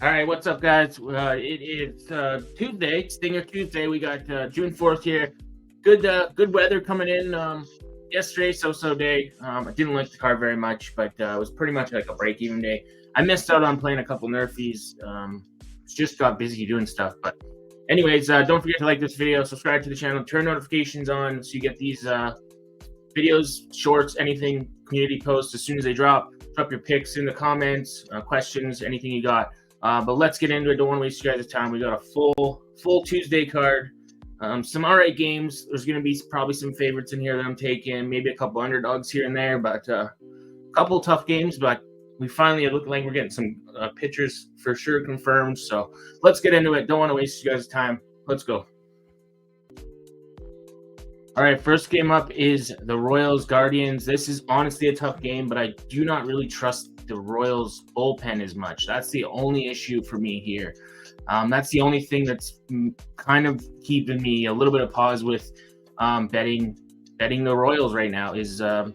All right, what's up, guys? It is Tuesday, Stinger Tuesday. We got June 4th here. Good weather coming in. Yesterday, so day. I didn't like the car very much, but it was pretty much like a break-even day. I missed out on playing a couple nerfies. Just got busy doing stuff. But anyways, don't forget to like this video, subscribe to the channel, turn notifications on so you get these videos, shorts, anything, community posts as soon as they drop. Drop your picks in the comments, questions, anything you got. But let's get into it. Don't want to waste you guys' time. We got a full Tuesday card. Some all right games. There's going to be probably some favorites in here that I'm taking. Maybe a couple underdogs here and there, but a couple tough games. But we finally look like we're getting some pitchers for sure confirmed. So let's get into it. Don't want to waste you guys' time. Let's go. All right, first game up is the Royals Guardians. This is honestly a tough game, but I do not really trust the Royals bullpen as much. That's the only issue for me here. That's the only thing that's kind of keeping me a little bit of pause with betting the Royals right now is their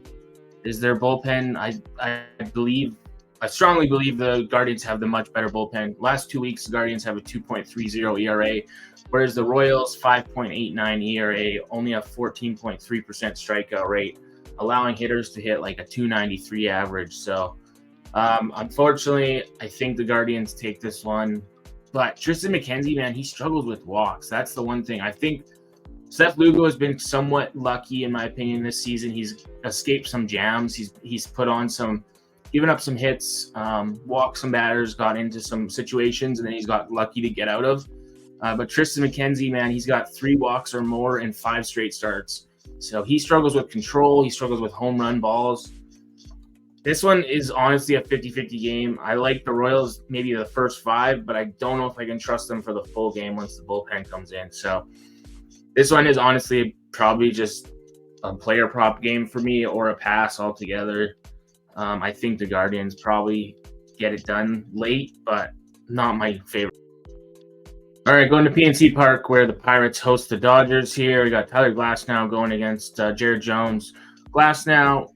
bullpen. I strongly believe the Guardians have the much better bullpen. Last 2 weeks, the Guardians have a 2.30 ERA, whereas the Royals 5.89 ERA, only a 14.3% strikeout rate, allowing hitters to hit like a 293 average. So unfortunately, I think the Guardians take this one. But Tristan McKenzie, man, he struggles with walks. That's the one thing. I think Seth Lugo has been somewhat lucky, in my opinion, this season. He's escaped some jams. He's put on given up some hits, walked some batters, got into some situations, and then he's got lucky to get out of. But Tristan McKenzie, man, he's got 3 walks or more in 5 straight starts. So he struggles with control. He struggles with home run balls. This one is honestly a 50-50 game. I like the Royals maybe the first 5, but I don't know if I can trust them for the full game once the bullpen comes in. So this one is honestly probably just a player prop game for me or a pass altogether. I think the Guardians probably get it done late, but not my favorite. All right, going to PNC Park where the Pirates host the Dodgers here. We got Tyler Glasnow going against Jared Jones. Glasnow,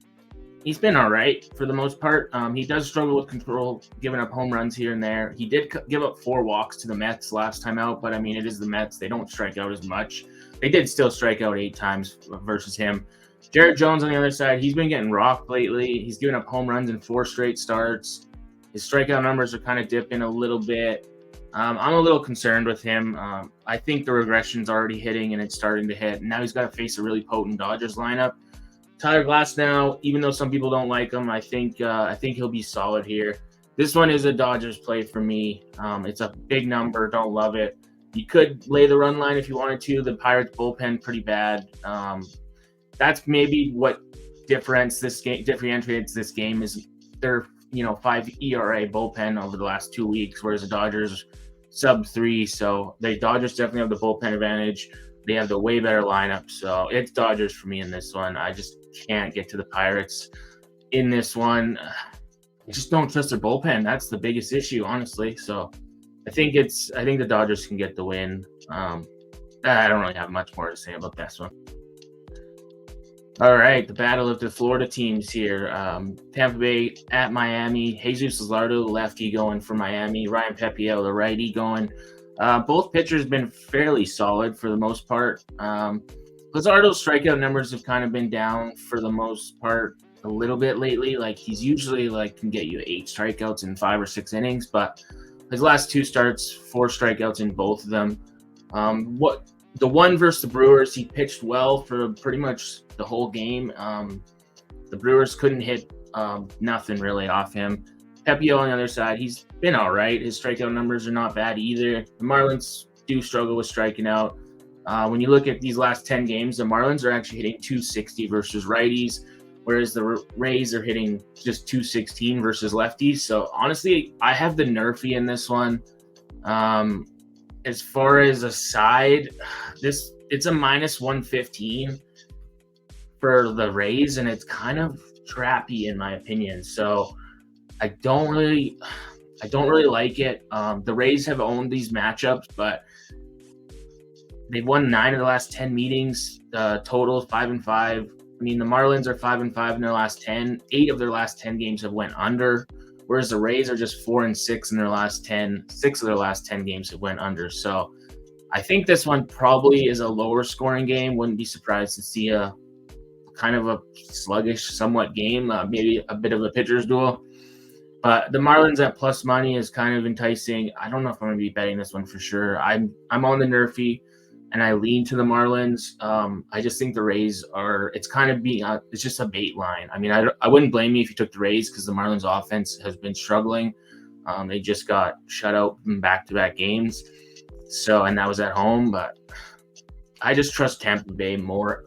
he's been all right for the most part. He does struggle with control, giving up home runs here and there. He did give up 4 walks to the Mets last time out, but I mean, it is the Mets. They don't strike out as much. They did still strike out 8 times versus him. Jared Jones on the other side, he's been getting rocked lately. He's given up home runs in 4 straight starts. His strikeout numbers are kind of dipping a little bit. I'm a little concerned with him. I think the regression's already hitting and it's starting to hit. Now he's got to face a really potent Dodgers lineup. Tyler Glasnow, even though some people don't like him, I think he'll be solid here. This one is a Dodgers play for me. It's a big number. Don't love it. You could lay the run line if you wanted to. The Pirates bullpen pretty bad. That's maybe what differentiates this game is their 5 ERA bullpen over the last 2 weeks, whereas the Dodgers sub 3. So the Dodgers definitely have the bullpen advantage. They have the way better lineup. So it's Dodgers for me in this one. I just can't get to the Pirates in this one. I just don't trust their bullpen. That's the biggest issue, honestly. So I think the Dodgers can get the win. I don't really have much more to say about this one. All right, the battle of the Florida teams here. Tampa Bay at Miami. Jesus Luzardo, the lefty, going for Miami. Ryan Pepiot, the righty, going. Both pitchers been fairly solid for the most part. Luzardo's strikeout numbers have kind of been down for the most part a little bit lately. Like he's usually can get you 8 strikeouts in 5 or 6 innings, but his last 2 starts, 4 strikeouts in both of them. The one versus the Brewers, he pitched well for pretty much the whole game. The Brewers couldn't hit nothing really off him. Pepiot on the other side, he's been all right. His strikeout numbers are not bad either. The Marlins do struggle with striking out. When you look at these last 10 games, the Marlins are actually hitting 260 versus righties, whereas the Rays are hitting just 216 versus lefties. So honestly, I have the Nerfy in this one. As far as a side, it's a minus 115 for the Rays, and it's kind of trappy in my opinion. So I don't really like it. The Rays have owned these matchups, but they've won 9 of the last 10 meetings. Total 5-5. I mean, the Marlins are 5-5 in their last 10. 8 of their last 10 games have went under. whereas the Rays are just 4-6 in their last 10. 6 of their last 10 games have went under. So I think this one probably is a lower scoring game. Wouldn't be surprised to see a kind of a sluggish, somewhat game, maybe a bit of a pitcher's duel. But the Marlins at plus money is kind of enticing. I don't know if I'm going to be betting this one for sure. I'm on the Nerfy, and I lean to the Marlins. I just think the Rays are. It's kind of being. It's just a bait line. I mean, I wouldn't blame you if you took the Rays because the Marlins offense has been struggling. They just got shut out in back-to-back games. So, and that was at home, but I just trust Tampa Bay more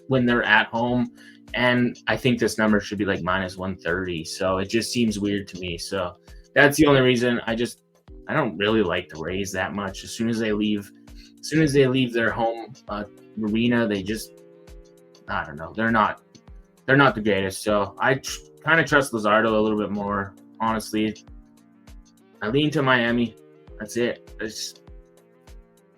when they're at home. And I think this number should be like minus 130. So it just seems weird to me. So that's the only reason. I don't really like the Rays that much. As soon as they leave their home arena, they just, I don't know. They're not the greatest. So I kind of trust Luzardo a little bit more, honestly. I lean to Miami. That's it. I just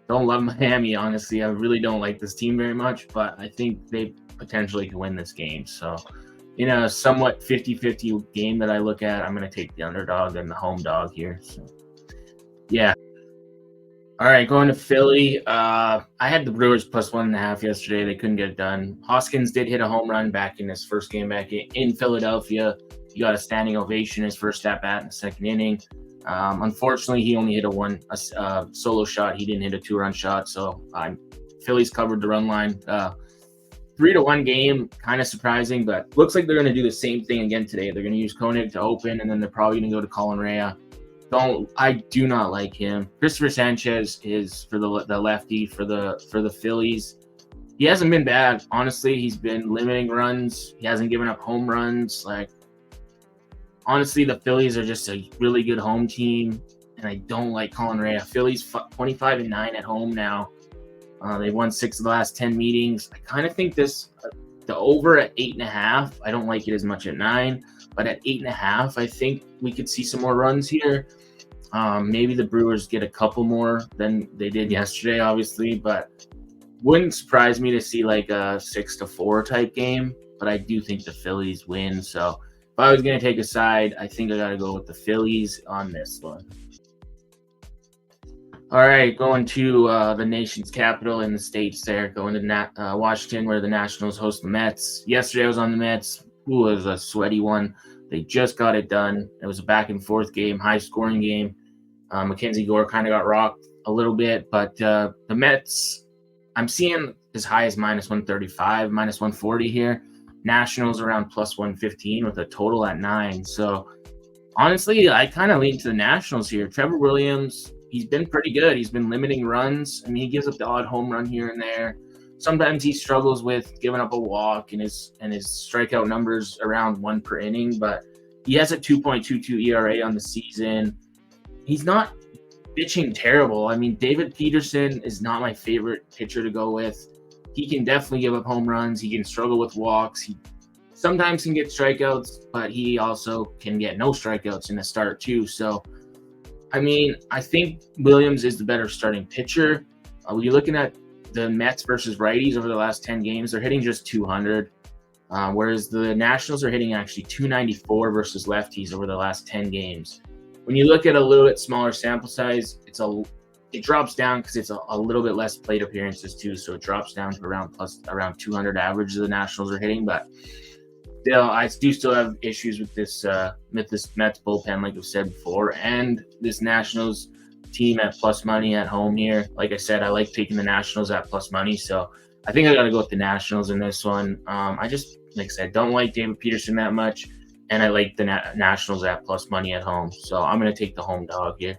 don't love Miami, honestly. I really don't like this team very much, but I think they potentially can win this game. So in a somewhat 50-50 game that I look at, I'm going to take the underdog and the home dog here. So yeah. All right, going to Philly. I had the Brewers plus 1.5 yesterday. They couldn't get it done. Hoskins did hit a home run back in his first game back in Philadelphia. He got a standing ovation his first at-bat in the second inning. Unfortunately, he only hit a solo shot. He didn't hit a 2-run shot. So Phillies covered the run line. 3-1 game, kind of surprising, but looks like they're going to do the same thing again today. They're going to use Koenig to open, and then they're probably going to go to Colin Rea. I do not like him. Christopher Sanchez is for the lefty for the Phillies. He hasn't been bad, honestly. He's been limiting runs. He hasn't given up home runs. Like, honestly, the Phillies are just a really good home team, and I don't like Colin Rea. Phillies 25-9 at home now. They've won 6 of the last 10 meetings. I kind of think the over at 8.5. I don't like it as much at 9, but at 8.5, I think we could see some more runs here. Maybe the Brewers get a couple more than they did yesterday, obviously, but wouldn't surprise me to see like a 6-4 type game. But I do think the Phillies win. So if I was going to take a side, I think I got to go with the Phillies on this one. All right, going to the nation's capital in the States there, going to Washington where the Nationals host the Mets. Yesterday I was on the Mets. It was a sweaty one. They just got it done. It was a back-and-forth game, high-scoring game. Mackenzie Gore kind of got rocked a little bit, but the Mets, I'm seeing as high as minus 135, minus 140 here. Nationals around plus 115 with a total at 9. So, honestly, I kind of lean to the Nationals here. Trevor Williams, he's been pretty good. He's been limiting runs. I mean, he gives up the odd home run here and there. Sometimes he struggles with giving up a walk and his strikeout numbers around 1 per inning, but he has a 2.22 ERA on the season. He's not pitching terrible. I mean, David Peterson is not my favorite pitcher to go with. He can definitely give up home runs. He can struggle with walks. He sometimes can get strikeouts, but he also can get no strikeouts in a start too. So, I mean, I think Williams is the better starting pitcher. When you're looking at the Mets versus righties over the last 10 games, they're hitting just 200, whereas the Nationals are hitting actually 294 versus lefties over the last 10 games. When you look at a little bit smaller sample size, it drops down because it's a little bit less plate appearances too, so it drops down to around 200 average the Nationals are hitting, but still, I do still have issues with this Mets bullpen, like I've said before, and this Nationals team at plus money at home here. Like I said, I like taking the Nationals at plus money, so I think I got to go with the Nationals in this one. I just, like I said, don't like David Peterson that much, and I like the Nationals at plus money at home, so I'm going to take the home dog here.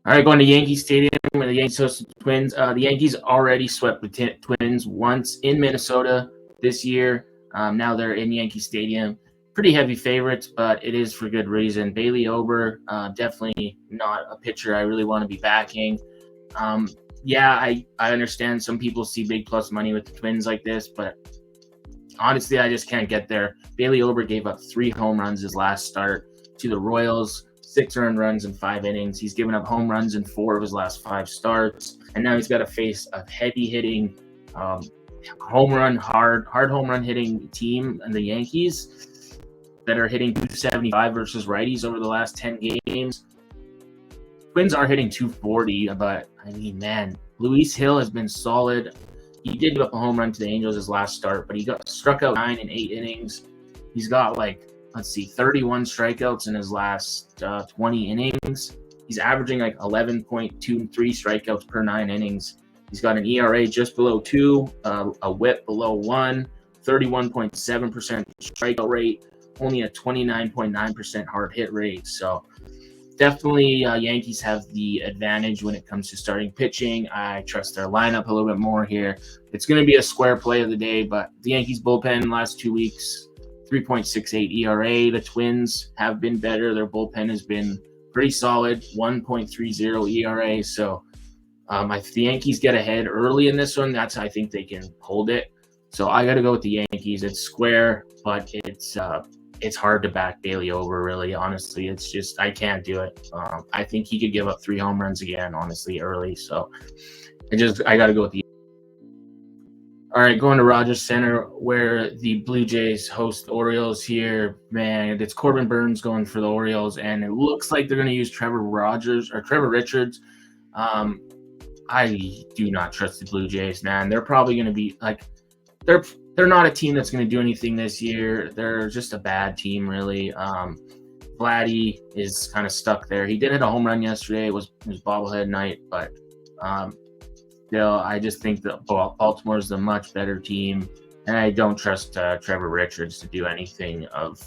All right, going to Yankee Stadium where the Yankees host the Twins. The Yankees already swept the Twins once in Minnesota this year. Now they're in Yankee Stadium. Pretty heavy favorites, but it is for good reason. Bailey Ober, definitely not a pitcher I really want to be backing. I understand some people see big plus money with the Twins like this, but honestly, I just can't get there. Bailey Ober gave up 3 home runs his last start to the Royals, 6 earned runs in 5 innings. He's given up home runs in 4 of his last 5 starts, and now he's got to face a heavy hitting, hard home run hitting team and the Yankees. that are hitting 275 versus righties over the last 10 games. Twins are hitting 240, but I mean, man, Luis Hill has been solid. He did give up a home run to the Angels his last start, but he got struck out 9 in 8 innings. He's got 31 strikeouts in his last 20 innings. He's averaging 11.23 strikeouts per 9 innings. He's got an ERA just below 2, a WHIP below 1, 31.7% strikeout rate, only a 29.9% hard hit rate. So definitely Yankees have the advantage when it comes to starting pitching. I trust their lineup a little bit more here. It's going to be a square play of the day, but the Yankees bullpen last 2 weeks, 3.68 ERA. The Twins have been better. Their bullpen has been pretty solid, 1.30 ERA. So if the Yankees get ahead early in this one, I think they can hold it. So I got to go with the Yankees. It's square, but it's hard to back Bailey over, really. Honestly, it's just I can't do it. I think he could give up 3 home runs again, honestly, early. So I got to go with the. All right, going to Rogers Center, where the Blue Jays host the Orioles here. Man, it's Corbin Burns going for the Orioles, and it looks like they're going to use Trevor Richards. I do not trust the Blue Jays, man. They're probably going to be they're not a team that's going to do anything this year. They're just a bad team, really. Vladdy is kind of stuck there. He did hit a home run yesterday. It was bobblehead night, but still, I just think that Baltimore is the much better team, and I don't trust Trevor Richards to do anything of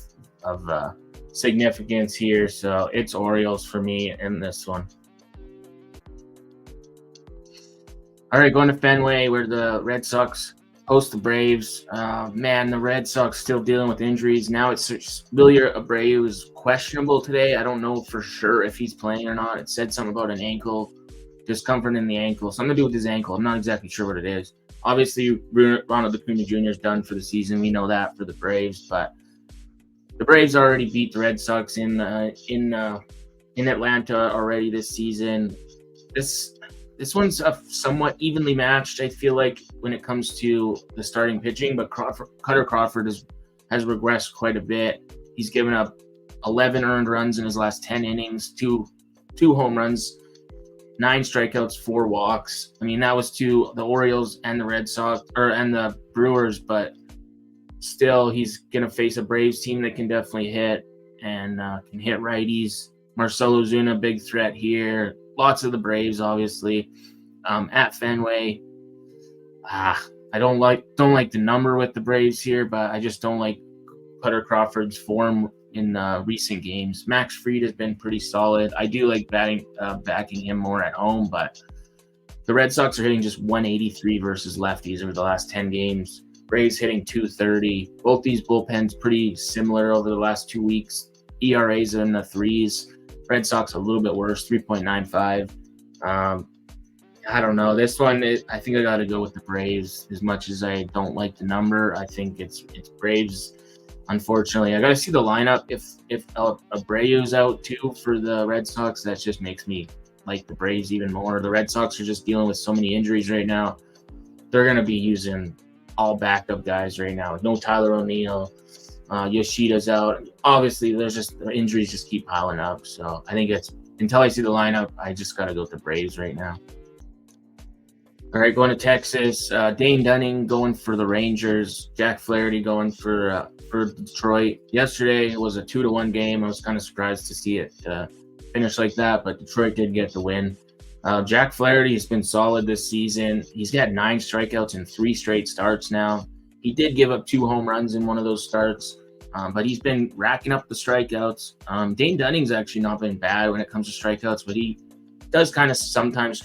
significance here. So it's Orioles for me in this one. All right, going to Fenway, where the Red Sox host the Braves. Man, the Red Sox still dealing with injuries. Now it's Willie Abreu is questionable today. I don't know for sure if he's playing or not. It said something about an ankle, discomfort in the ankle, something to do with his ankle. I'm not exactly sure what it is. Obviously, Ronald Acuna Jr. is done for the season. We know that for the Braves, but the Braves already beat the Red Sox in Atlanta already this season. This one's somewhat evenly matched, I feel like, when it comes to the starting pitching, but Cutter Crawford has regressed quite a bit. He's given up 11 earned runs in his last 10 innings, two home runs, 9 strikeouts, 4 walks. I mean, that was to the Orioles and the Red Sox and the Brewers, but still he's going to face a Braves team that can definitely hit and can hit righties. Marcell Ozuna, big threat here. Lots of the Braves, obviously, at Fenway. I don't like the number with the Braves here, but I just don't like Cutter Crawford's form in recent games. Max Fried has been pretty solid. I do like backing him more at home, but the Red Sox are hitting just 183 versus lefties over the last 10 games. Braves hitting 230. Both these bullpens pretty similar over the last 2 weeks. ERAs are in the 3s. Red Sox a little bit worse, 3.95. I don't know. This one, I think I got to go with the Braves. As much as I don't like the number, I think it's Braves. Unfortunately, I got to see the lineup. If Abreu's out too for the Red Sox, that just makes me like the Braves even more. The Red Sox are just dealing with so many injuries right now. They're going to be using all backup guys right now. No Tyler O'Neill. Yoshida's out. Obviously, the injuries just keep piling up. So I think until I see the lineup, I just got to go with the Braves right now. All right, going to Texas. Dane Dunning going for the Rangers. Jack Flaherty going for Detroit. Yesterday was a 2-1 game. I was kind of surprised to see it finish like that, but Detroit did get the win. Jack Flaherty has been solid this season. He's got 9 strikeouts in 3 straight starts now. He did give up 2 home runs in one of those starts, but he's been racking up the strikeouts. Dane Dunning's actually not been bad when it comes to strikeouts, but he does kind of sometimes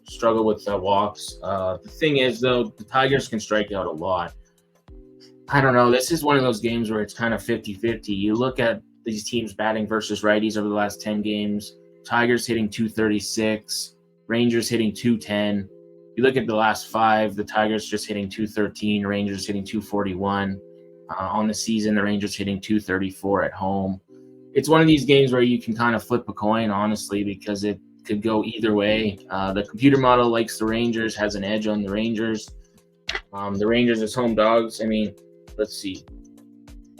struggle with walks. The thing is, though, the Tigers can strike out a lot. I don't know. This is one of those games where it's kind of 50-50. You look at these teams batting versus righties over the last 10 games. Tigers hitting 236, Rangers hitting 210. You look at the last 5, the Tigers just hitting 213, Rangers hitting 241. On the season, the Rangers hitting 234 at home. It's one of these games where you can kind of flip a coin, honestly, because it could go either way. The computer model likes the Rangers, has an edge on the Rangers. The Rangers as home dogs. I mean, let's see.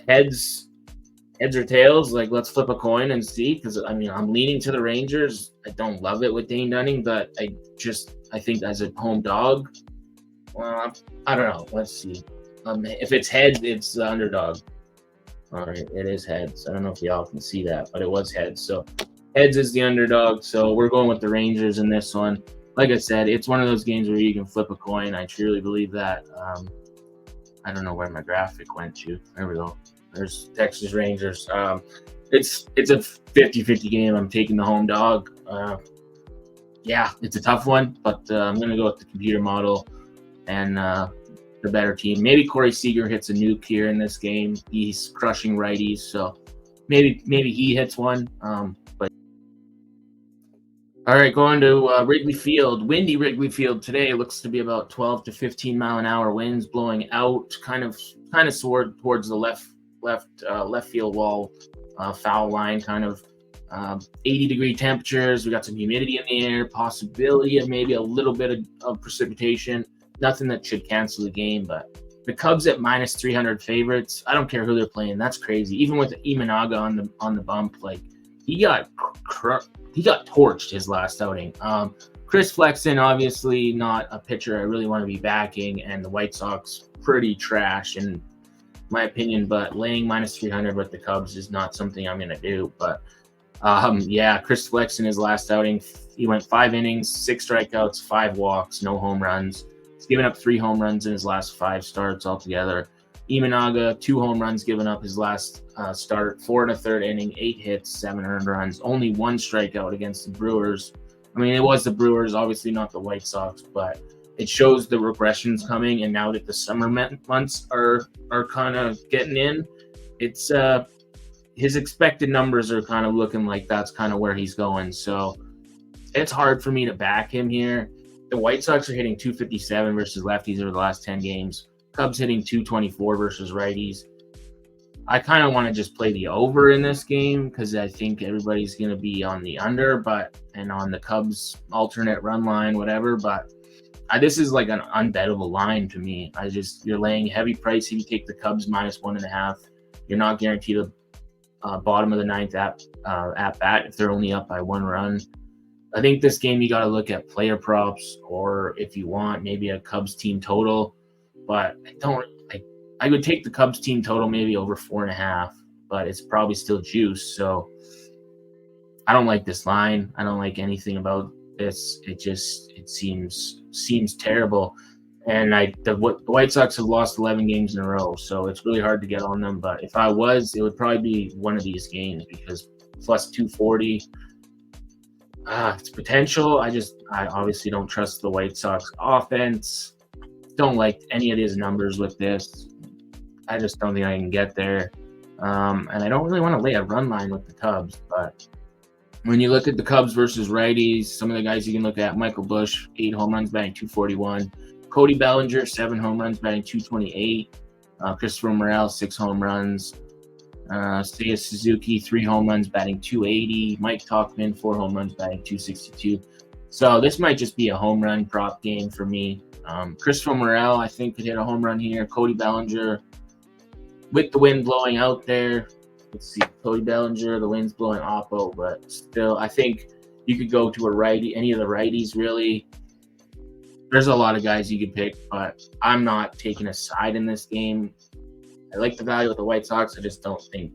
Heads Heads or tails? Like, let's flip a coin and see. Because I mean, I'm leaning to the Rangers. I don't love it with Dane Dunning, but I think as a home dog, well, I don't know. Let's see. If it's heads, it's the underdog. All right, it is heads. I don't know if y'all can see that, but it was heads. So heads is the underdog. So we're going with the Rangers in this one. Like I said, it's one of those games where you can flip a coin. I truly believe that. I don't know where my graphic went to. There we go. There's Texas Rangers. It's a 50-50 game. I'm taking the home dog. Yeah, it's a tough one, but I'm going to go with the computer model and the better team. Maybe Corey Seager hits a nuke here in this game. He's crushing righties, so maybe he hits one. But all right, going to Wrigley Field. Windy Wrigley Field today. Looks to be about 12 to 15 mile an hour winds blowing out, kind of towards the left field wall, foul line, kind of 80-degree temperatures. We got some humidity in the air, possibility of maybe a little bit of precipitation. Nothing that should cancel the game, but the Cubs at minus 300 favorites. I don't care who they're playing. That's crazy. Even with Imanaga on the bump, like he got torched his last outing. Chris Flexen, obviously not a pitcher I really want to be backing, and the White Sox pretty trash in my opinion. But laying minus 300 with the Cubs is not something I'm going to do. But yeah, Chris Flexen, his last outing, he went 5 innings, 6 strikeouts, 5 walks, no home runs. He's given up 3 home runs in his last 5 starts altogether. Imanaga, 2 home runs given up his last start, 4 1/3 inning, 8 hits, 7 earned runs, only 1 strikeout against the Brewers. I mean, it was the Brewers, obviously not the White Sox, but it shows the regression's coming. And now that the summer months are kind of getting in, it's his expected numbers are kind of looking like that's kind of where he's going. So it's hard for me to back him here. The White Sox are hitting 257 versus lefties over the last 10 games. Cubs hitting 224 versus righties. I kind of want to just play the over in this game because I think everybody's going to be on the under, and on the Cubs alternate run line, whatever. But this is like an unbettable line to me. You're laying heavy price if you take the Cubs minus 1.5. You're not guaranteed a bottom of the 9th at bat if they're only up by 1 run. I think this game you got to look at player props, or if you want, maybe a Cubs team total. But I would take the Cubs team total maybe over 4.5, but it's probably still juice. So I don't like this line. I don't like anything about this. It seems terrible. And the White Sox have lost 11 games in a row, so it's really hard to get on them. But if I was, it would probably be one of these games because plus 240. It's potential. I obviously don't trust the White Sox offense. Don't like any of these numbers with this. I just don't think I can get there. And I don't really want to lay a run line with the Cubs. But when you look at the Cubs versus righties, some of the guys you can look at: Michael Busch, 8 home runs, batting 241. Cody Bellinger, 7 home runs, batting 228. Christopher Morel, 6 home runs. Seiya Suzuki, 3 home runs, batting 280. Mike Tauchman, 4 home runs, batting 262. So this might just be a home run prop game for me. Christopher Morel, I think, could hit a home run here. Cody Bellinger, with the wind blowing out there. Let's see, Cody Bellinger, the wind's blowing oppo, but still, I think you could go to a righty, any of the righties, really. There's a lot of guys you could pick, but I'm not taking a side in this game. I like the value with the White Sox. I just don't think,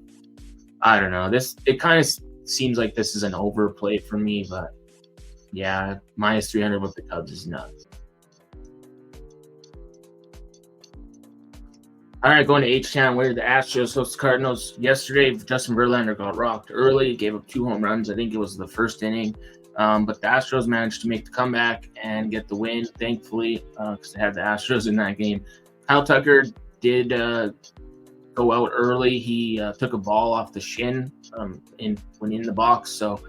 I don't know. It kind of seems like this is an overplay for me, but yeah, minus 300 with the Cubs is nuts. All right, going to H-Town, where the Astros host the Cardinals. Yesterday, Justin Verlander got rocked early, gave up 2 home runs. I think it was the first inning. But the Astros managed to make the comeback and get the win, thankfully, because they had the Astros in that game. Kyle Tucker did go out early. He took a ball off the shin when in the box, so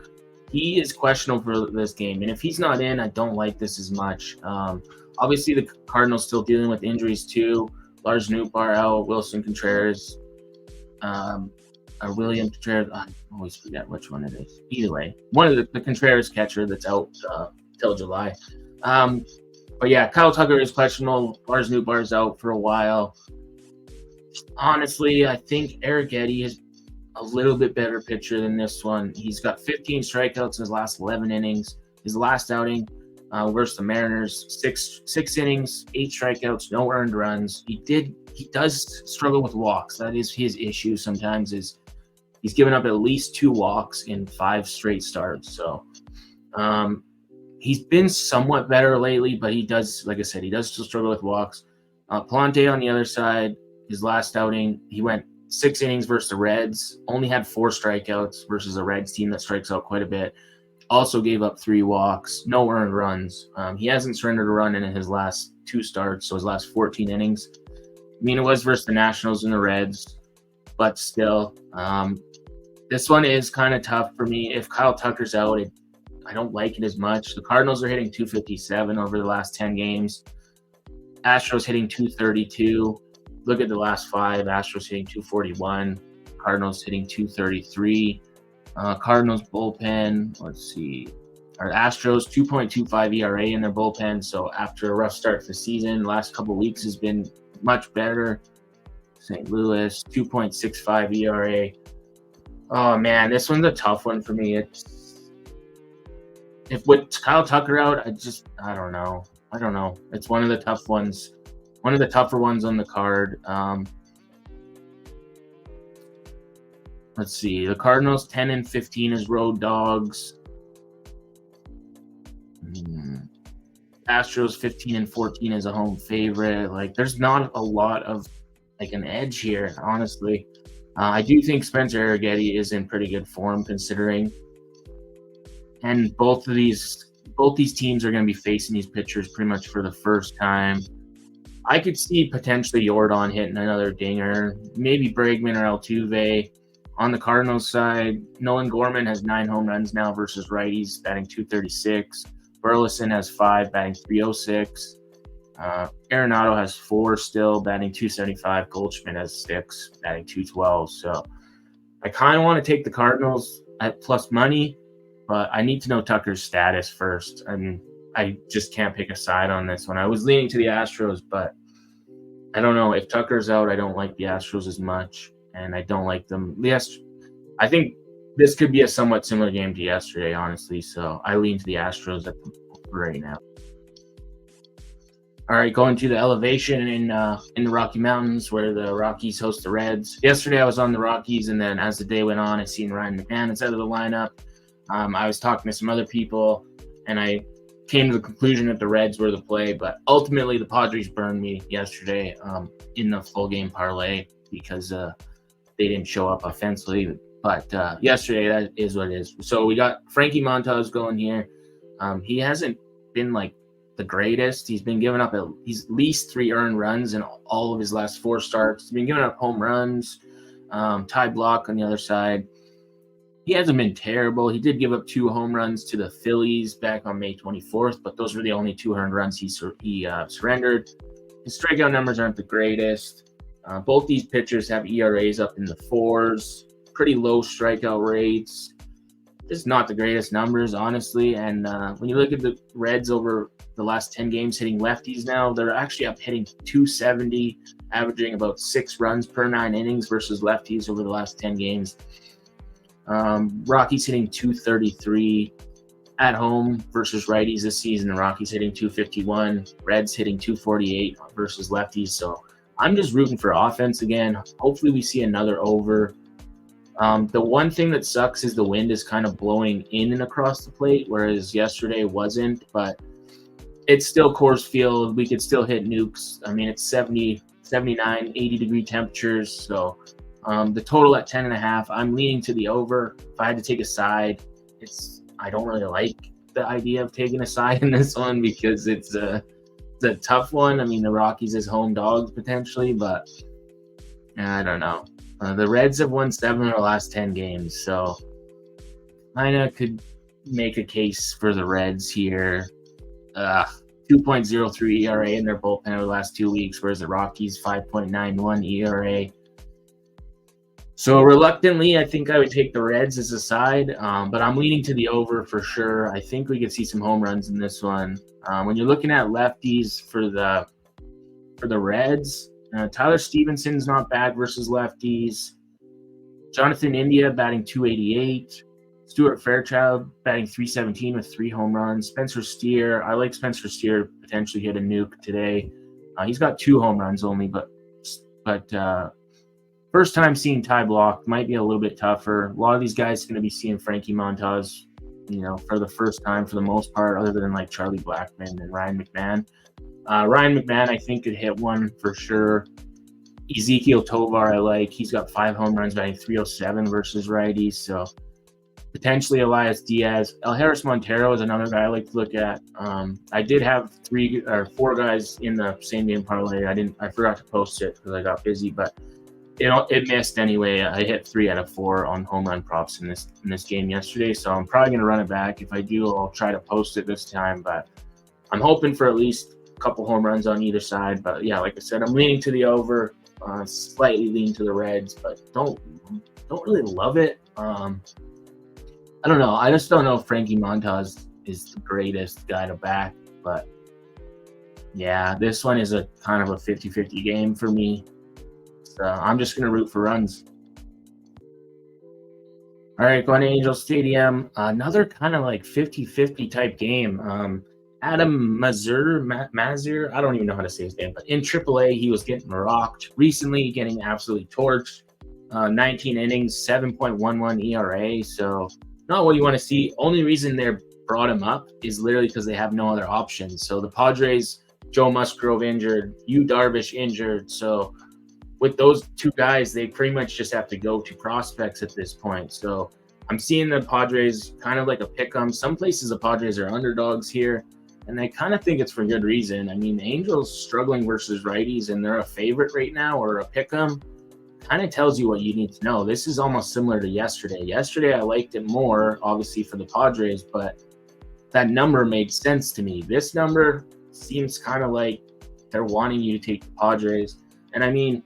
he is questionable for this game. And if he's not in, I don't like this as much. Obviously, the Cardinals still dealing with injuries too. Lars Nootbaar out, Wilson Contreras, or William Contreras. I always forget which one it is. Either way, one of the Contreras catcher that's out till July. But yeah, Kyle Tucker is questionable. Lars Nootbaar is out for a while. Honestly, I think Eric Eddy is a little bit better pitcher than this one. He's got 15 strikeouts in his last 11 innings. His last outing versus the Mariners, six innings, 8 strikeouts, no earned runs. He does struggle with walks. That is his issue sometimes. Is he's given up at least 2 walks in 5 straight starts. So he's been somewhat better lately, but he does, like I said, he does still struggle with walks. Plante on the other side, his last outing, he went 6 innings versus the Reds, only had 4 strikeouts versus a Reds team that strikes out quite a bit. Also gave up 3 walks, no earned runs. He hasn't surrendered a run in his last 2 starts, so his last 14 innings. I mean, it was versus the Nationals and the Reds, but still, this one is kind of tough for me. If Kyle Tucker's out, I don't like it as much. The Cardinals are hitting 257 over the last 10 games. Astros hitting 232. Look at the last 5. Astros hitting 241. Cardinals hitting 233. Cardinals bullpen, let's see. Our Astros 2.25 ERA in their bullpen. So after a rough start to the season, last couple of weeks has been much better. St. Louis 2.65 ERA. Oh man, this one's a tough one for me. If with Kyle Tucker out, I don't know. It's one of the tough ones. One of the tougher ones on the card. Let's see. The Cardinals 10-15 as road dogs. Astros 15-14 as a home favorite. Like, there's not a lot of like an edge here, honestly. I do think Spencer Arrighetti is in pretty good form considering. And both these teams are going to be facing these pitchers pretty much for the first time. I could see potentially Jordan hitting another dinger, maybe Bregman or Altuve. On the Cardinals side, Nolan Gorman has 9 home runs now versus righties, batting 236. Burleson has 5, batting 306. Arenado has 4 still, batting 275. Goldschmidt has 6, batting 212. So I kind of want to take the Cardinals at plus money, but I need to know Tucker's status first. I mean, I just can't pick a side on this one. I was leaning to the Astros, but I don't know. If Tucker's out, I don't like the Astros as much, and I don't like them. Yes, I think this could be a somewhat similar game to yesterday, honestly. So I lean to the Astros right now. All right, going to the elevation in the Rocky Mountains where the Rockies host the Reds. Yesterday I was on the Rockies, and then as the day went on, I seen Ryan McMahon out of the lineup. I was talking to some other people, and I came to the conclusion that the Reds were the play, but ultimately the Padres burned me yesterday in the full game parlay because they didn't show up offensively. But yesterday, that is what it is. So we got Frankie Montas going here. He hasn't been like the greatest. He's been giving up at least 3 earned runs in all of his last 4 starts. He's been giving up home runs. Ty Block on the other side. He hasn't been terrible. He did give up 2 home runs to the Phillies back on May 24th, but those were the only 2 earned runs he surrendered. His strikeout numbers aren't the greatest. Both these pitchers have ERAs up in the 4s, pretty low strikeout rates. Just not the greatest numbers, honestly. And when you look at the Reds over the last 10 games hitting lefties now, they're actually up hitting 270, averaging about 6 runs per 9 innings versus lefties over the last 10 games. Rockies hitting 233 at home versus righties this season. The Rockies hitting 251, Reds hitting 248 versus lefties. So I'm just rooting for offense again. Hopefully we see another over. The one thing that sucks is the wind is kind of blowing in and across the plate, whereas yesterday wasn't, but it's still Coors Field. We could still hit nukes. I mean, it's 70, 79, 80 degree temperatures. So the total at 10.5, I'm leaning to the over. If I had to take a side, I don't really like the idea of taking a side in this one because it's a tough one. I mean, the Rockies is home dogs potentially, but I don't know. The Reds have won 7 of the last 10 games, so I could make a case for the Reds here. 2.03 ERA in their bullpen over the last 2 weeks, whereas the Rockies 5.91 ERA. So reluctantly, I think I would take the Reds as a side, but I'm leaning to the over for sure. I think we could see some home runs in this one. When you're looking at lefties for the Reds, Tyler Stevenson's not bad versus lefties. Jonathan India batting 288. Stuart Fairchild batting 317 with 3 home runs. Spencer Steer, I like Spencer Steer potentially hit a nuke today. He's got 2 home runs only, but first time seeing Ty Block might be a little bit tougher. A lot of these guys are going to be seeing Frankie Montas, for the first time for the most part, other than like Charlie Blackmon and Ryan McMahon. Ryan McMahon, I think, could hit one for sure. Ezekiel Tovar, I like. He's got 5 home runs, batting 307 versus righties. So potentially Elias Diaz. El Harris Montero is another guy I like to look at. I did have 3 or 4 guys in the same game parlay. I forgot to post it because I got busy, but it missed anyway. I hit 3 out of 4 on home run props in this game yesterday. So I'm probably gonna run it back. If I do, I'll try to post it this time. But I'm hoping for at least a couple home runs on either side. But yeah, like I said, I'm leaning to the over. Slightly lean to the Reds, but don't really love it. I don't know. I just don't know if Frankie Montas is the greatest guy to back, but yeah, this one is a kind of a 50-50 game for me. So I'm just going to root for runs. All right, going to Angel Stadium. Another kind of like 50-50 type game. Adam Mazur, I don't even know how to say his name, but in AAA, he was getting rocked. Recently, getting absolutely torched. 19 innings, 7.11 ERA. So not what you want to see. Only reason they brought him up is literally because they have no other options. So the Padres, Joe Musgrove injured, Yu Darvish injured. So with those 2 guys, they pretty much just have to go to prospects at this point. So I'm seeing the Padres kind of like a pick 'em. Some places the Padres are underdogs here, and I kind of think it's for good reason. I mean, the Angels struggling versus righties, and they're a favorite right now or a pick 'em. Kind of tells you what you need to know. This is almost similar to yesterday. Yesterday, I liked it more, obviously, for the Padres, but that number made sense to me. This number seems kind of like they're wanting you to take the Padres. And I mean,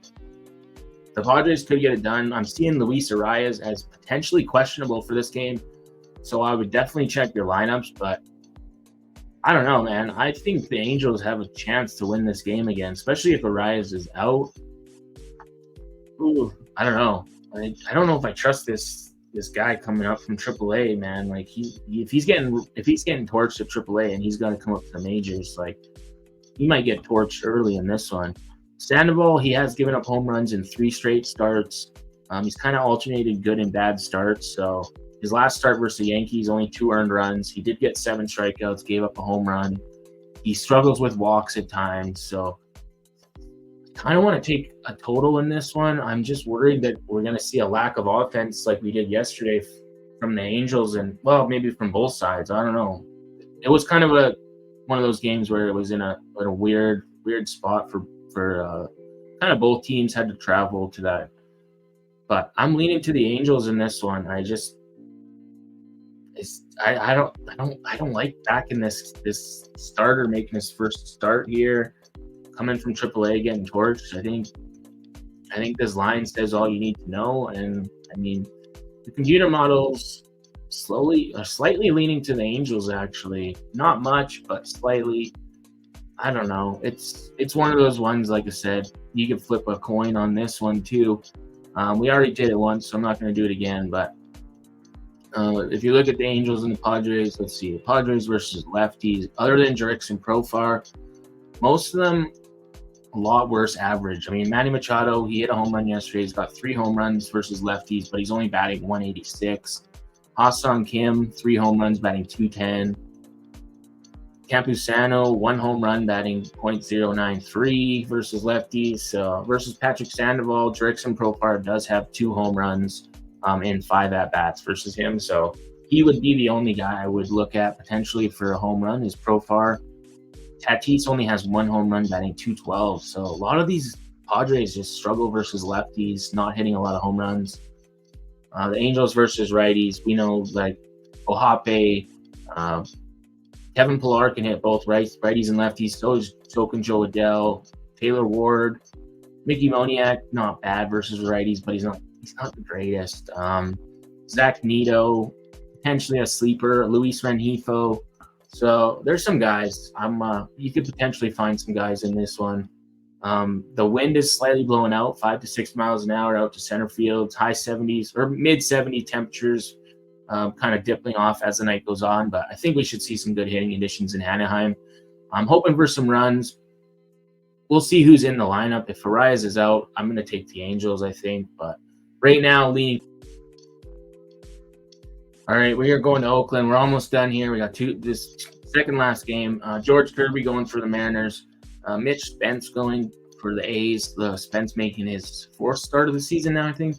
the Padres could get it done. I'm seeing Luis Arias as potentially questionable for this game, so I would definitely check your lineups, but I don't know, man. I think the Angels have a chance to win this game again, especially if Arias is out. Ooh, I don't know. I don't know if I trust this guy coming up from AAA, man. Like if he's getting torched at AAA and he's gonna come up to the majors, like he might get torched early in this one. Sandoval, he has given up home runs in 3 straight starts. He's kind of alternated good and bad starts. So his last start versus the Yankees, only 2 earned runs. He did get 7 strikeouts, gave up a home run. He struggles with walks at times. So I kind of want to take a total in this one. I'm just worried that we're going to see a lack of offense like we did yesterday from the Angels and, well, maybe from both sides. I don't know. It was kind of one of those games where it was in a weird spot for kind of both teams had to travel to that. But I'm leaning to the Angels in this one. I don't like backing this starter making his first start here, coming from AAA getting torched. I think this line says all you need to know. And I mean, the computer models slightly leaning to the Angels, actually. Not much, but slightly. I don't know. It's one of those ones, like I said, you can flip a coin on this one too. We already did it once, so I'm not going to do it again. But if you look at the Angels and the Padres, let's see. The Padres versus lefties, other than Jurickson Profar, most of them a lot worse average. I mean, Manny Machado, he hit a home run yesterday. He's got 3 home runs versus lefties, but he's only batting 186. Ha-Seong Kim, 3 home runs, batting 210. Campusano, 1 home run, batting .093 versus lefties. So versus Patrick Sandoval, Jurickson Profar does have 2 home runs in 5 at-bats versus him. So he would be the only guy I would look at potentially for a home run is Profar. Tatis only has 1 home run, batting .212. So a lot of these Padres just struggle versus lefties, not hitting a lot of home runs. The Angels versus righties, we know like Ohape, Kevin Pillar can hit both righties and lefties. So can Joe Adell, Taylor Ward, Mickey Moniak, not bad versus righties, but he's not the greatest. Zach Neto, potentially a sleeper. Luis Rengifo. So there's some guys. You could potentially find some guys in this one. The wind is slightly blowing out, 5 to 6 miles an hour out to center field, high 70s or mid 70 temperatures, kind of dipping off as the night goes on. But I think we should see some good hitting conditions in Anaheim. I'm hoping for some runs. We'll see who's in the lineup. If Arias is out, I'm going to take the Angels, I think. But right now, leaning. All right, we are going to Oakland. We're almost done here. We got this second last game. George Kirby going for the Mariners. Mitch Spence going for the A's. Spence making his fourth start of the season now, I think.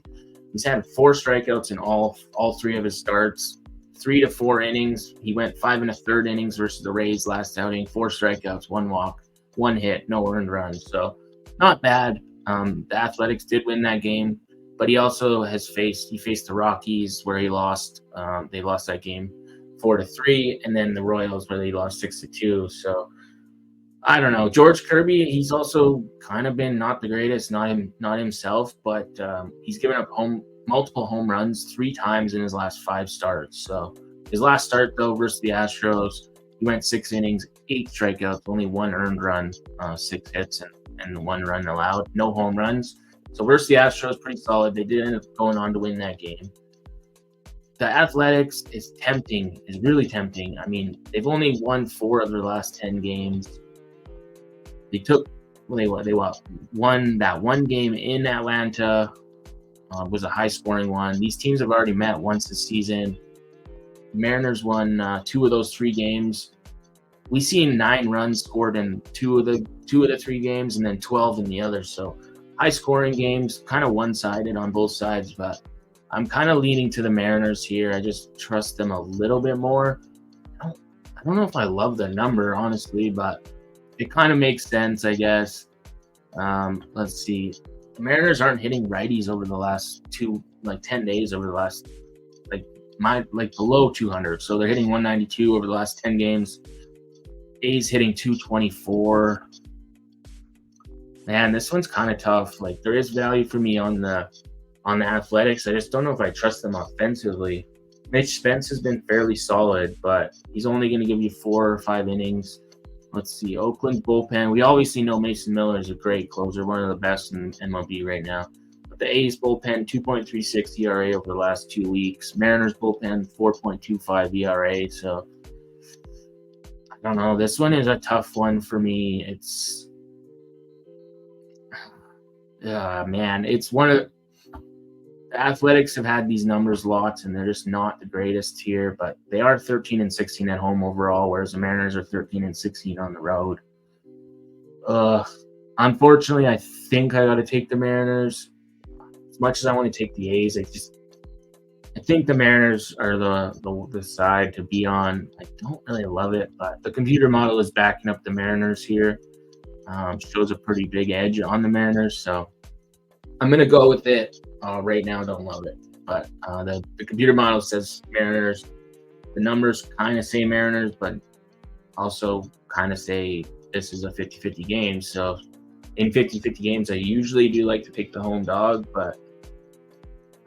He's had 4 strikeouts in all 3 of his starts, 3 to 4 innings. He went 5 1/3 innings versus the Rays last outing, 4 strikeouts, 1 walk, 1 hit, no earned runs. So not bad. The Athletics did win that game, but he also faced the Rockies where he lost. They lost that game 4-3, and then the Royals where they lost 6-2. So I don't know. George Kirby, he's also kind of been not the greatest, not himself, but he's given up multiple home runs 3 times in his last 5 starts. So his last start, though, versus the Astros, he went 6 innings, 8 strikeouts, only 1 earned run, 6 hits, and 1 run allowed, no home runs. So versus the Astros, pretty solid. They did end up going on to win that game. The Athletics is really tempting. I mean, they've only won 4 of their last 10 games. They won that one game in Atlanta, was a high-scoring one. These teams have already met once this season. Mariners won 2 of those 3 games. We've seen 9 runs scored in 2 of the 3 games, and then 12 in the other. So high-scoring games, kind of one-sided on both sides. But I'm kind of leaning to the Mariners here. I just trust them a little bit more. I don't know if I love the number, honestly, but it kind of makes sense, I guess. Let's see. The Mariners aren't hitting righties over the last 10 days over the last, below 200. So they're hitting 192 over the last 10 games. A's hitting 224. Man, this one's kind of tough. Like, there is value for me on the Athletics. I just don't know if I trust them offensively. Mitch Spence has been fairly solid, but he's only going to give you 4 or 5 innings. Let's see, Oakland's bullpen. We obviously know Mason Miller is a great closer, one of the best in MLB right now. But the A's bullpen, 2.36 ERA over the last 2 weeks. Mariners bullpen, 4.25 ERA. So, I don't know. This one is a tough one for me. It's one of the Athletics have had these numbers lots, and they're just not the greatest here. But they are 13-16 at home overall, whereas the Mariners are 13-16 on the road. Unfortunately, I think I got to take the Mariners. As much as I want to take the A's, I think the Mariners are the side to be on. I don't really love it, but the computer model is backing up the Mariners here. Shows a pretty big edge on the Mariners, so I'm going to go with it. Right now, I don't love it, but the computer model says Mariners. The numbers kind of say Mariners, but also kind of say this is a 50-50 game. So in 50-50 games, I usually do like to pick the home dog, but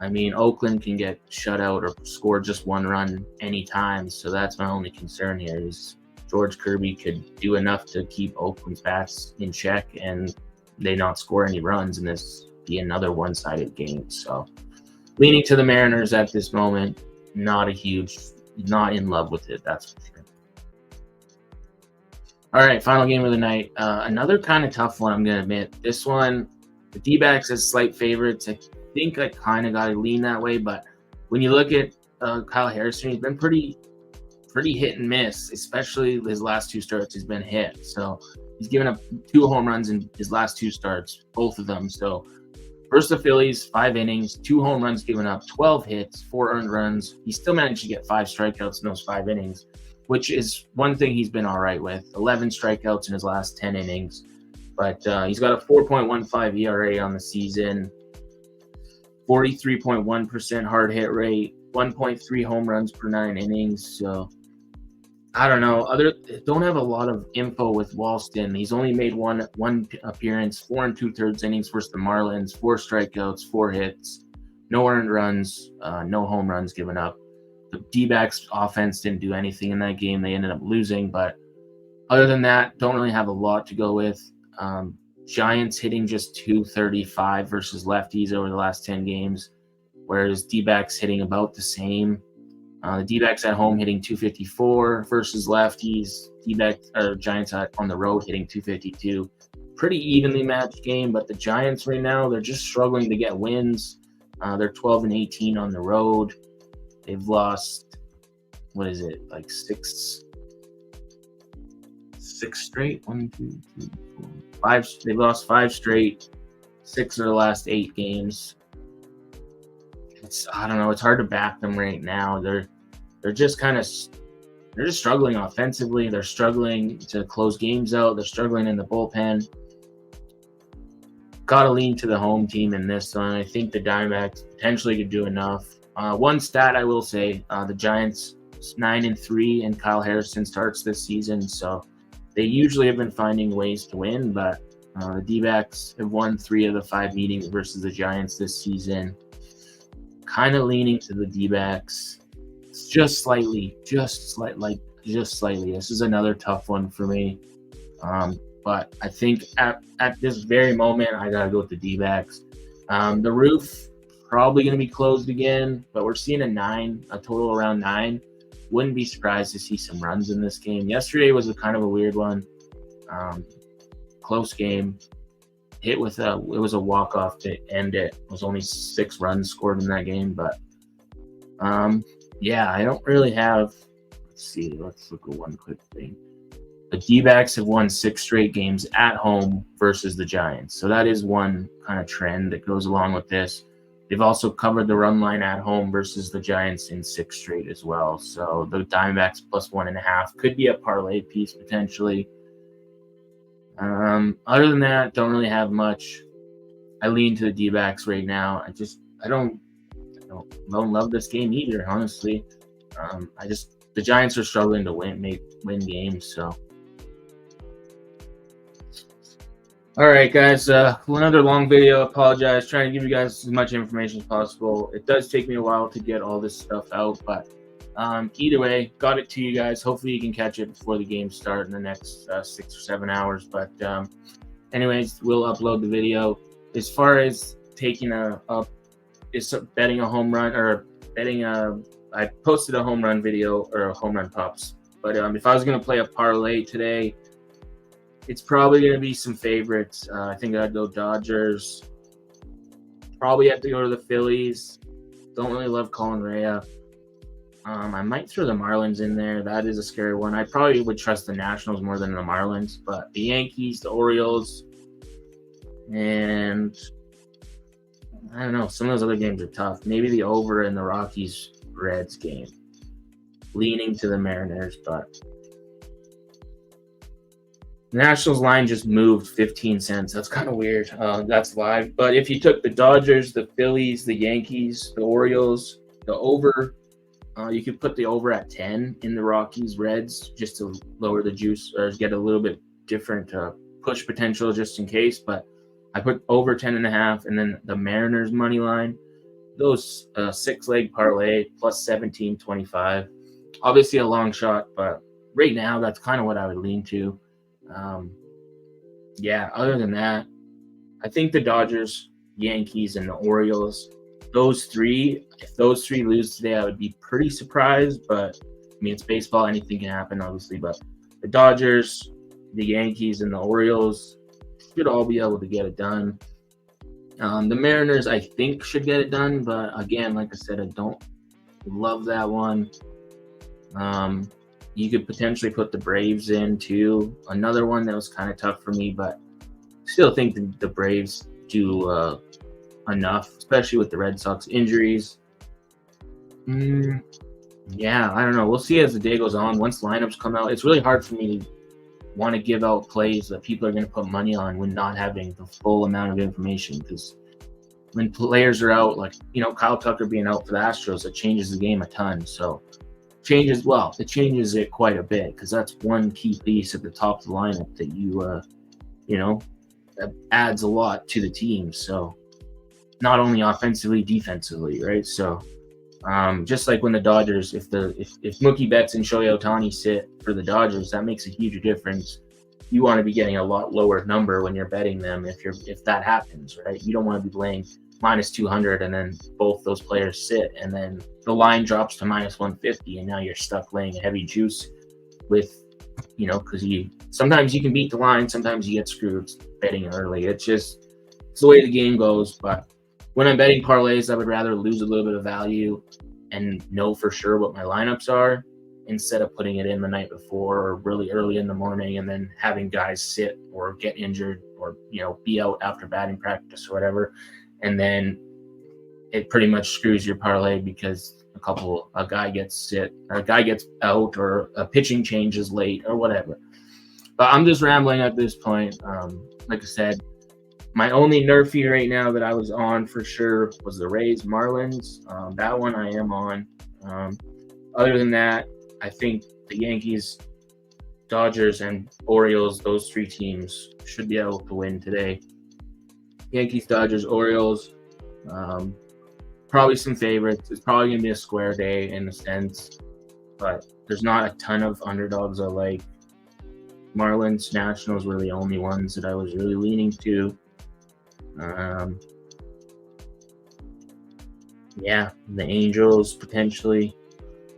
I mean, Oakland can get shut out or score just 1 run anytime. So that's my only concern here is George Kirby could do enough to keep Oakland's bats in check and they not score any runs in this be another one-sided game. So leaning to the Mariners at this moment, not in love with it, that's for sure. All right, final game of the night. Another kind of tough one, I'm going to admit. This one, the D-backs as slight favorites. I think I kind of got to lean that way, but when you look at Kyle Harrison, he's been pretty hit and miss, especially his last 2 starts. He's been hit. So he's given up 2 home runs in his last 2 starts, both of them. So versus the Phillies, 5 innings, 2 home runs given up, 12 hits, 4 earned runs. He still managed to get 5 strikeouts in those 5 innings, which is one thing he's been all right with. 11 strikeouts in his last 10 innings. But he's got a 4.15 ERA on the season, 43.1% hard hit rate, 1.3 home runs per 9 innings. So I don't know. Don't have a lot of info with Walston. He's only made one appearance, 4 2/3 innings versus the Marlins, 4 strikeouts, 4 hits, no earned runs, no home runs given up. The D-backs offense didn't do anything in that game. They ended up losing, but other than that, don't really have a lot to go with. Giants hitting just 235 versus lefties over the last 10 games, whereas D-backs hitting about the same. The D-backs at home hitting 254 versus lefties. D-backs or Giants on the road hitting 252. Pretty evenly matched game, but the Giants right now, they're just struggling to get wins. They're 12-18 on the road. They've lost, what is it, like six straight? 1, 2, 3, 4, 5. They've lost 5 straight. 6 of the last 8 games. I don't know. It's hard to back them right now. They're just they're just struggling offensively. They're struggling to close games out. They're struggling in the bullpen. Got to lean to the home team in this one. I think the Diamondbacks potentially could do enough. One stat I will say: the Giants 9-3, and Kyle Harrison starts this season, so they usually have been finding ways to win. But the D-backs have won 3 of the 5 meetings versus the Giants this season. Kind of leaning to the D-backs, just slightly. This is another tough one for me. But I think at this very moment, I got to go with the D-backs. The roof probably going to be closed again, but we're seeing a total around 9. Wouldn't be surprised to see some runs in this game. Yesterday was kind of a weird one. Close game. It was a walk-off to end it. It was only 6 runs scored in that game, but I don't really have. Let's see. Let's look at one quick thing. The D-backs have won 6 straight games at home versus the Giants. So that is one kind of trend that goes along with this. They've also covered the run line at home versus the Giants in 6 straight as well. So the Diamondbacks plus 1.5 could be a parlay piece potentially. Other than that, don't really have much. I lean to the D-backs right now. I don't love this game either, honestly. The Giants are struggling to win games, so. All right, guys. Another long video. Apologize. Trying to give you guys as much information as possible. It does take me a while to get all this stuff out, but either way, got it to you guys. Hopefully, you can catch it before the games start in the next 6 or 7 hours. But anyways, we'll upload the video. As far as taking betting a home run or betting I posted a home run video or a home run pops. But if I was going to play a parlay today, it's probably going to be some favorites. I think I'd go Dodgers. Probably have to go to the Phillies. Don't really love Colin Rea. I might throw the Marlins in there. That is a scary one. I probably would trust the Nationals more than the Marlins. But the Yankees, the Orioles, and I don't know. Some of those other games are tough. Maybe the over in the Rockies-Reds game. Leaning to the Mariners, but the Nationals line just moved 15 cents. That's kind of weird. That's live. But if you took the Dodgers, the Phillies, the Yankees, the Orioles, the over, you could put the over at 10 in the Rockies Reds just to lower the juice or get a little bit different push potential just in case. But I put over 10.5, and then the Mariners money line, those 6-leg parlay plus 17.25. Obviously a long shot, but right now that's kind of what I would lean to. Other than that, I think the Dodgers, Yankees, and the Orioles, if those three lose today, I would be pretty surprised. But I mean, it's baseball; anything can happen, obviously. But the Dodgers, the Yankees, and the Orioles should all be able to get it done. The Mariners, I think, should get it done, but again, like I said, I don't love that one. You could potentially put the Braves in too. Another one that was kind of tough for me, but still think the Braves do enough, especially with the Red Sox injuries. I don't know. We'll see as the day goes on. Once lineups come out, it's really hard for me to want to give out plays that people are going to put money on when not having the full amount of information. Because when players are out, like Kyle Tucker being out for the Astros, it changes the game a ton. So it changes it quite a bit because that's one key piece at the top of the lineup that that adds a lot to the team. So not only offensively, defensively, right? So just like when the Dodgers, if Mookie Betts and Shohei Ohtani sit for the Dodgers, that makes a huge difference. you want to be getting a lot lower number when you're betting them if that happens, right? You don't want to be laying minus 200 and then both those players sit and then the line drops to minus 150 and now you're stuck laying a heavy juice with, because sometimes you can beat the line, sometimes you get screwed betting early. It's the way the game goes. But when I'm betting parlays, I would rather lose a little bit of value and know for sure what my lineups are instead of putting it in the night before or really early in the morning and then having guys sit or get injured or be out after batting practice or whatever, and then it pretty much screws your parlay because a guy gets out or a pitching changes late or whatever. But I'm just rambling at this point. Like I said, my only nerfy right now that I was on for sure was the Rays Marlins. That one I am on. Other than that, I think the Yankees, Dodgers, and Orioles, those three teams should be able to win today. Yankees, Dodgers, Orioles, probably some favorites. It's probably going to be a square day in a sense, but there's not a ton of underdogs I like. Marlins, Nationals were the only ones that I was really leaning to. Yeah, the Angels potentially.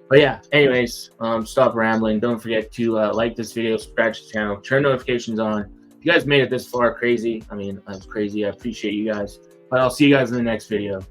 But yeah, anyways, stop rambling. Don't forget to like this video, subscribe to the channel, turn notifications on. If you guys made it this far, crazy. I mean, that's crazy. I appreciate you guys. But I'll see you guys in the next video.